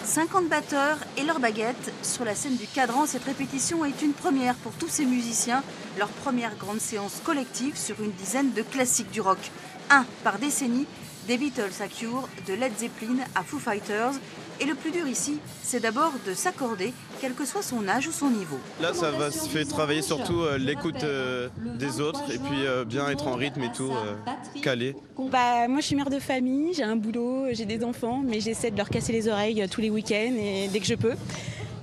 50 batteurs et leurs baguettes sur la scène du Cadran. Cette répétition est une première pour tous ces musiciens. Leur première grande séance collective sur une dizaine de classiques du rock. Un par décennie, des Beatles à Cure, de Led Zeppelin à Foo Fighters. Et le plus dur ici, c'est d'abord de s'accorder, quel que soit son âge ou son niveau. Là, ça va se faire travailler surtout l'écoute des autres et puis bien être en rythme et tout, calé. Moi, je suis mère de famille, j'ai un boulot, j'ai des enfants, mais j'essaie de leur casser les oreilles tous les week-ends et dès que je peux.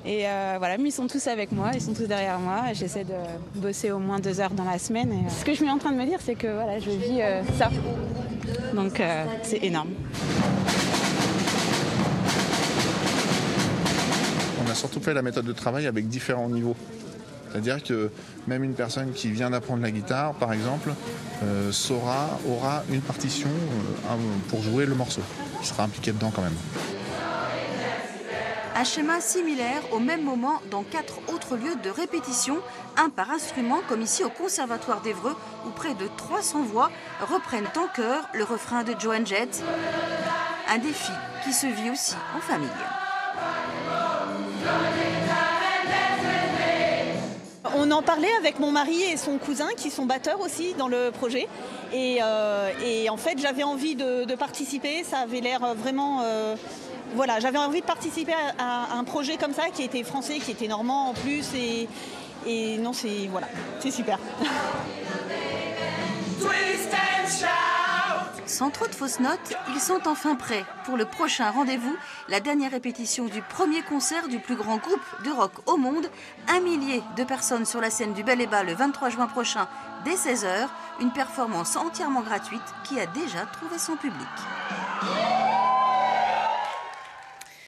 Et voilà, mais ils sont tous avec moi, ils sont tous derrière moi. J'essaie de bosser au moins 2 heures dans la semaine. Et, ce que je suis en train de me dire, c'est que voilà, je vis ça. Donc c'est énorme. On a surtout fait la méthode de travail avec différents niveaux. C'est-à-dire que même une personne qui vient d'apprendre la guitare, par exemple, aura une partition pour jouer le morceau, qui sera impliqué dedans quand même. Un schéma similaire au même moment dans 4 autres lieux de répétition, un par instrument comme ici au Conservatoire d'Évreux où près de 300 voix reprennent en chœur le refrain de Joan Jett. Un défi qui se vit aussi en famille. On en parlait avec mon mari et son cousin qui sont batteurs aussi dans le projet. Et en fait, j'avais envie de participer. Ça avait l'air vraiment... Voilà, j'avais envie de participer à un projet comme ça qui était français, qui était normand en plus. Et non, c'est super. Sans trop de fausses notes, ils sont enfin prêts pour le prochain rendez-vous, la dernière répétition du premier concert du plus grand groupe de rock au monde. 1 millier de personnes sur la scène du Bel et Bas le 23 juin prochain dès 16 h. Une performance entièrement gratuite qui a déjà trouvé son public.